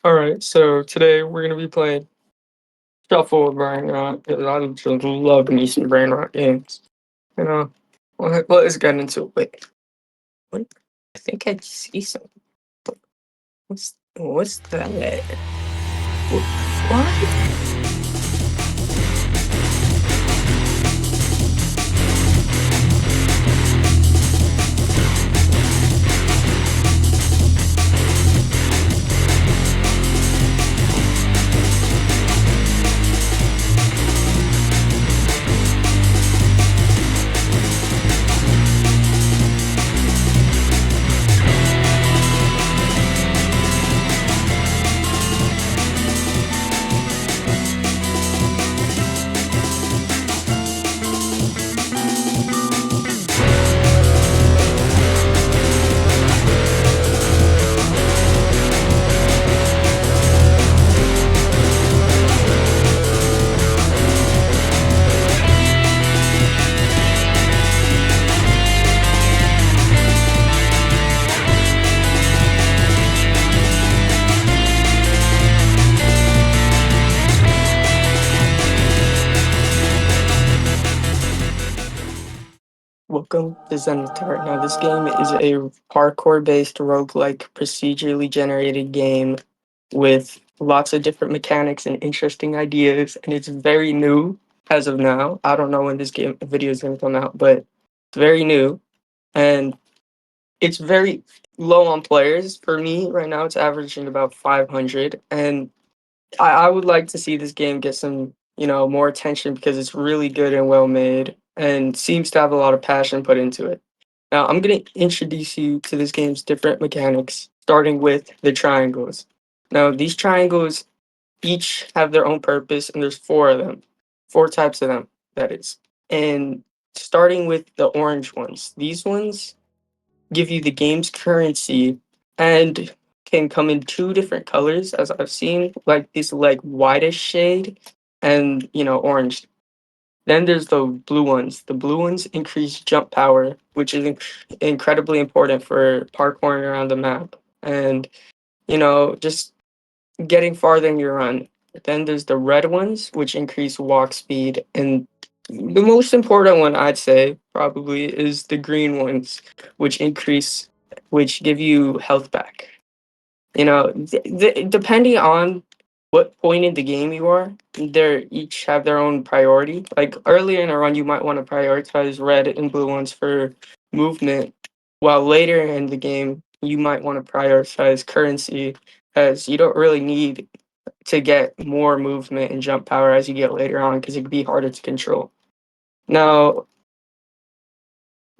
All right, so today we're gonna be playing Shuffle with Brainrot because I just love me some Brainrot games. You know, let's get into it. Wait, what? I think I see something. What's that? What? Welcome to Zenith Tower. Now, this game is a parkour-based roguelike procedurally generated game with lots of different mechanics and interesting ideas, and it's very new as of now. I don't know when this game video is going to come out, but it's very new, and it's very low on players. For me, right now, it's averaging about 500, and I would like to see this game get some, more attention because it's really good and well made and seems to have a lot of passion put into it. Now, I'm going to introduce you to this game's different mechanics, starting with the triangles. Now, these triangles each have their own purpose, and there's four of them, four types of them, that is. And starting with the orange ones, these ones give you the game's currency and can come in two different colors, as I've seen, like this like whitish shade and orange. Then there's the blue ones. The blue ones increase jump power, which is incredibly important for parkouring around the map and just getting farther in your run. Then there's the red ones, which increase walk speed, and the most important one I'd say probably is the green ones, which increase, which give you health back. Depending on what point in the game you are, they each have their own priority. Like earlier in a run, you might want to prioritize red and blue ones for movement, while later in the game, you might want to prioritize currency, as you don't really need to get more movement and jump power as you get later on because it can be harder to control. Now,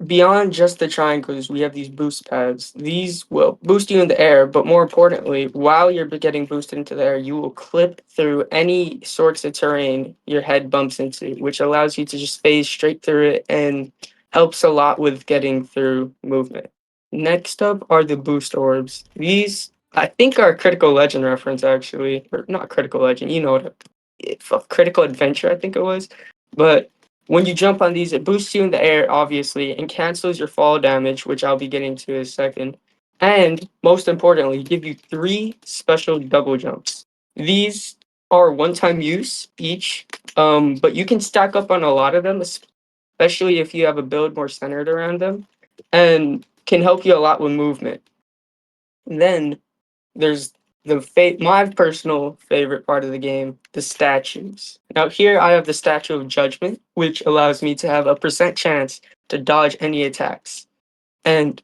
beyond just the triangles, we have these boost pads. These will boost you in the air, but more importantly, while you're getting boosted into the air, you will clip through any sorts of terrain your head bumps into, which allows you to just phase straight through it and helps a lot with getting through movement. Next up are the boost orbs. These, I think, are a Critical Legend reference, actually. Or not Critical Legend, you know what? Critical Adventure, I think it was. But when you jump on these, it boosts you in the air, obviously, and cancels your fall damage, which I'll be getting to in a second. And most importantly, give you three special double jumps. These are one-time use each, but you can stack up on a lot of them, especially if you have a build more centered around them, and can help you a lot with movement. And then there's my personal favorite part of the game, the statues. Now here I have the Statue of Judgment, which allows me to have a percent chance to dodge any attacks. And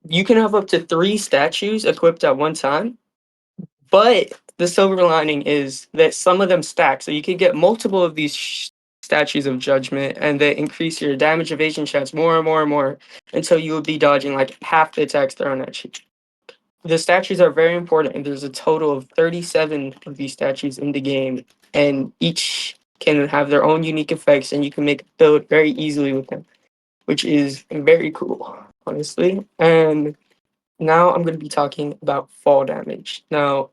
you can have up to three statues equipped at one time, but the silver lining is that some of them stack, so you can get multiple of these statues of judgment, and they increase your damage evasion chance more and more and more until you will be dodging like half the attacks thrown at you. The statues are very important, and there's a total of 37 of these statues in the game, and each can have their own unique effects, and you can make a build very easily with them, which is very cool, honestly. And now I'm going to be talking about fall damage. Now,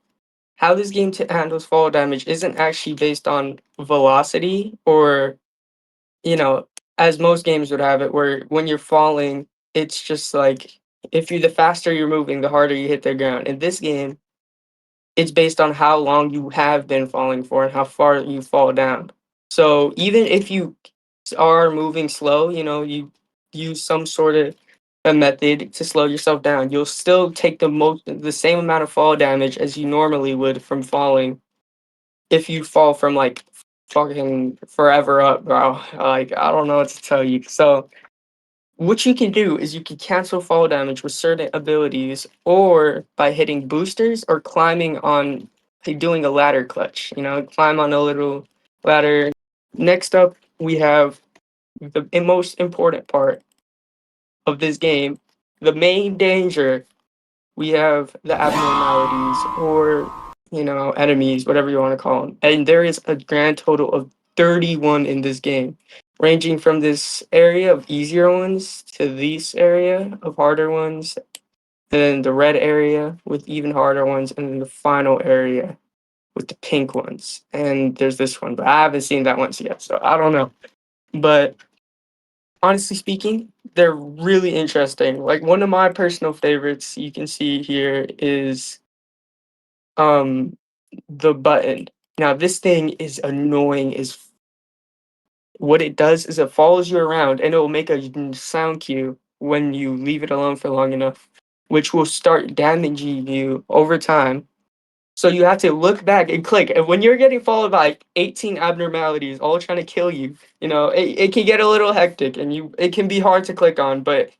how this game handles fall damage isn't actually based on velocity or, you know, as most games would have it, where when you're falling, it's just like if the faster you're moving, the harder you hit the ground. In this game, it's based on how long you have been falling for and how far you fall down. So even if you are moving slow, you use some sort of a method to slow yourself down, you'll still take the same amount of fall damage as you normally would from falling if you fall from like fucking forever up, bro. Like I don't know what to tell you. So what you can do is you can cancel fall damage with certain abilities or by hitting boosters or climbing on doing a ladder clutch, climb on a little ladder. Next up, we have the most important part of this game, the main danger. We have the abnormalities or, enemies, whatever you want to call them. And there is a grand total of 31 in this game, ranging from this area of easier ones to this area of harder ones, and then the red area with even harder ones, and then the final area with the pink ones. And there's this one, but I haven't seen that one yet, so I don't know. But honestly speaking, they're really interesting. Like one of my personal favorites you can see here is um the button. Now this thing is annoying as what it does is it follows you around and it will make a sound cue when you leave it alone for long enough, which will start damaging you over time. So you have to look back and click. And when you're getting followed by like 18 abnormalities all trying to kill you, it can get a little hectic and it can be hard to click on, but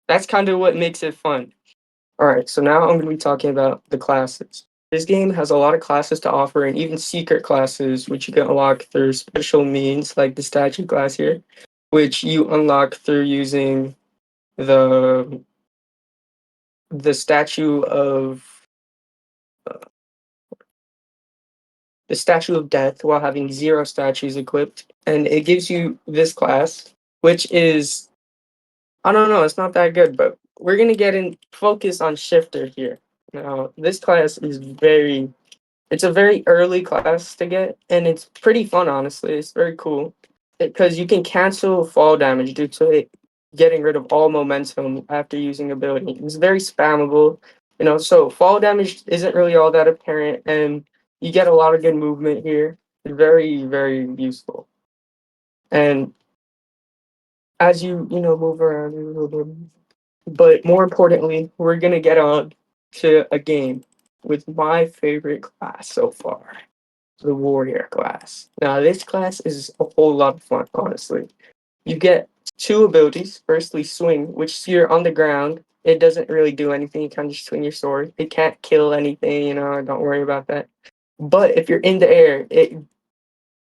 that's kind of what makes it fun. All right, so now I'm going to be talking about the classes. This game has a lot of classes to offer and even secret classes, which you can unlock through special means, like the statue class here, which you unlock through using the the statue of the statue of death while having 0 statues equipped, and it gives you this class, which is I don't know, it's not that good, but we're gonna get in focus on shifter here. Now, this class is it's a very early class to get, and it's pretty fun, honestly. It's very cool because you can cancel fall damage due to it getting rid of all momentum after using ability. It's very spammable, so fall damage isn't really all that apparent, and you get a lot of good movement here. It's very, very useful. And as move around, but more importantly, we're gonna get on to a game with my favorite class so far, the warrior class. Now, this class is a whole lot of fun, honestly. You get 2 abilities. Firstly, swing, which you're on the ground. It doesn't really do anything. You kind of just swing your sword. It can't kill anything, don't worry about that. But if you're in the air, it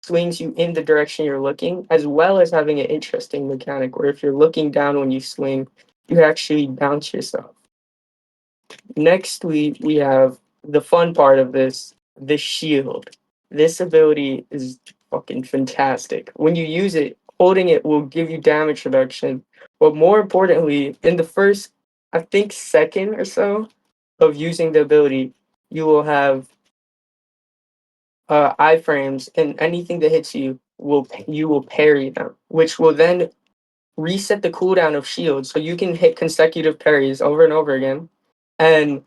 swings you in the direction you're looking, as well as having an interesting mechanic where if you're looking down when you swing, you actually bounce yourself. Next, we have the fun part of this, the shield. This ability is fucking fantastic. When you use it, holding it will give you damage reduction. But more importantly, in the first, I think, second or so of using the ability, you will have iframes, and anything that hits you will parry them, which will then reset the cooldown of shields, so you can hit consecutive parries over and over again. And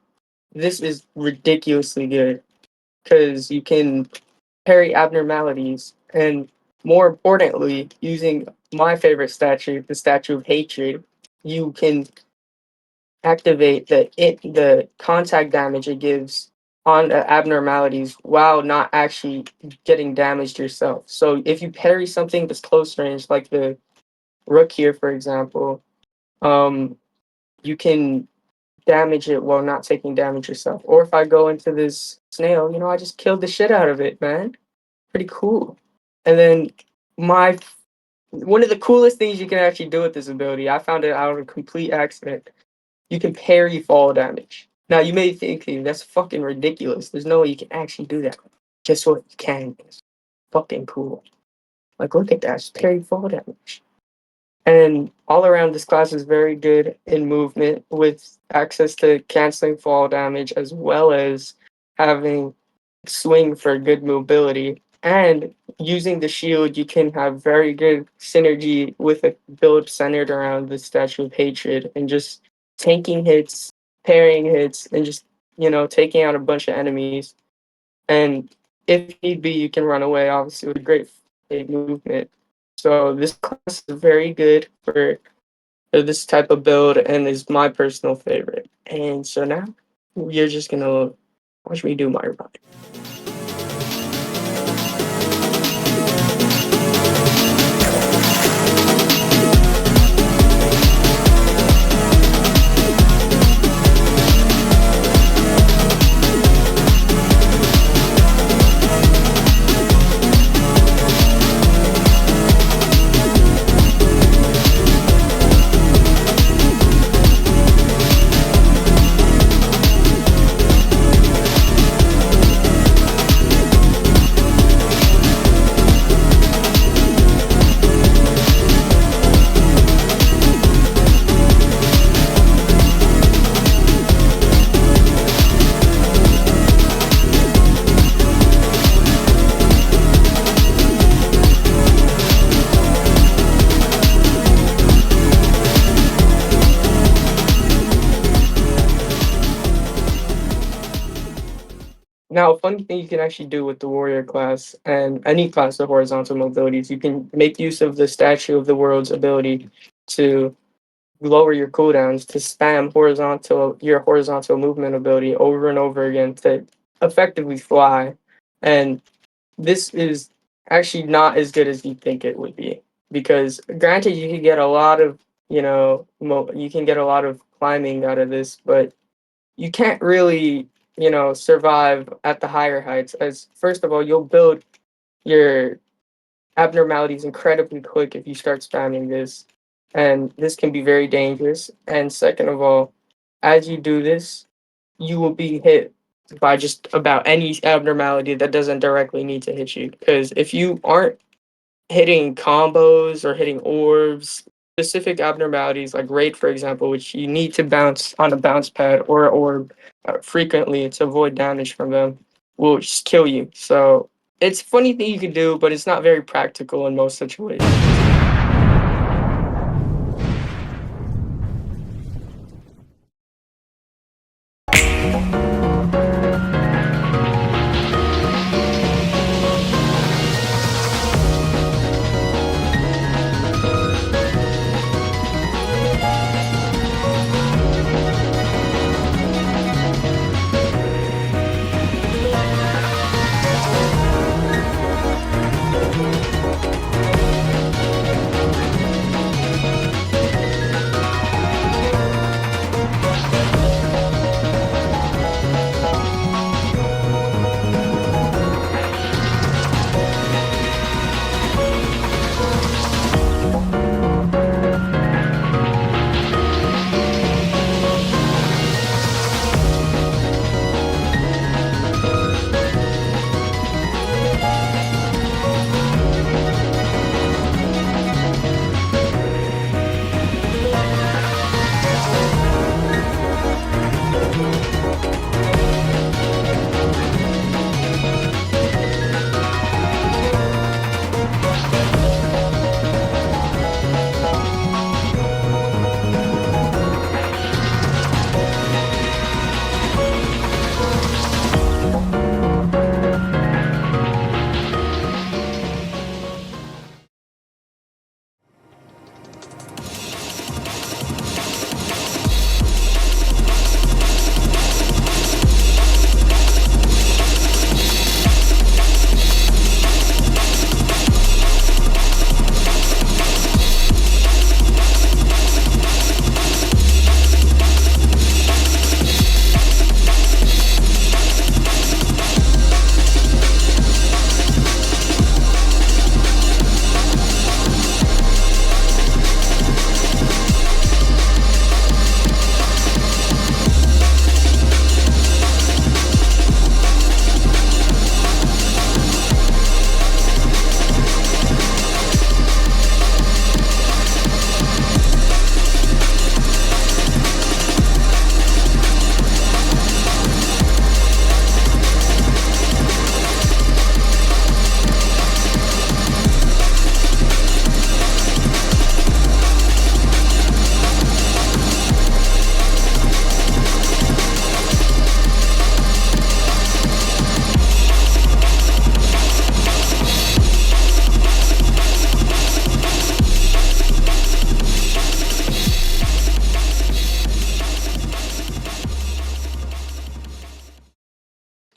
this is ridiculously good because you can parry abnormalities, and more importantly, using my favorite statue, the Statue of Hatred, you can activate the contact damage it gives on abnormalities while not actually getting damaged yourself. So if you parry something that's close range, like the rook here, for example, um, you can damage it while not taking damage yourself. Or if I go into this snail, I just killed the shit out of it, man. Pretty cool. And then my one of the coolest things you can actually do with this ability, I found it out of complete accident. You can parry fall damage. Now you may think, "Hey, that's fucking ridiculous. There's no way you can actually do that." Guess what? You can. It's fucking cool. Like look at that, just parry fall damage. And all around, this class is very good in movement with access to canceling fall damage as well as having swing for good mobility. And using the shield, you can have very good synergy with a build centered around the Statue of Hatred and just tanking hits, parrying hits, and just taking out a bunch of enemies. And if need be, you can run away, obviously, with a great movement. So this class is very good for this type of build and is my personal favorite. And so now you're just gonna watch me do my ride. Now, a funny thing you can actually do with the warrior class and any class of horizontal mobilities, you can make use of the statue of the world's ability to lower your cooldowns to spam your horizontal movement ability over and over again to effectively fly. And this is actually not as good as you think it would be because granted you can get a lot of you can get a lot of climbing out of this, but you can't really survive at the higher heights. As first of all, you'll build your abnormalities incredibly quick if you start spamming this, and this can be very dangerous. And second of all, as you do this, you will be hit by just about any abnormality that doesn't directly need to hit you. Because if you aren't hitting combos or hitting orbs, specific abnormalities like rate, for example, which you need to bounce on a bounce pad or a orb frequently to avoid damage from them, will just kill you. So it's a funny thing you can do, but it's not very practical in most situations.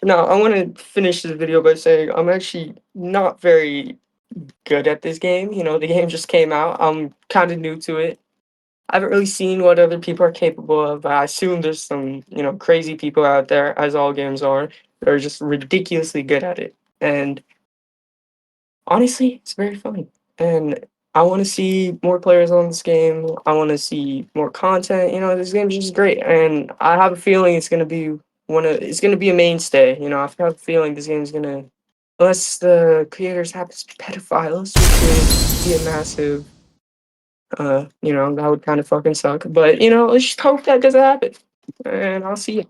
Now, I want to finish this video by saying I'm actually not very good at this game. You know, the game just came out. I'm kind of new to it. I haven't really seen what other people are capable of. I assume there's some, crazy people out there, as all games are, that are just ridiculously good at it. And honestly, it's very fun. And I want to see more players on this game. I want to see more content. You know, this game's just great, and I have a feeling it's gonna be it's gonna be a mainstay. You know, I have a feeling this game's gonna, unless the creators happen to be pedophiles, which would be a massive, that would kind of fucking suck. But let's just hope that doesn't happen. And I'll see you.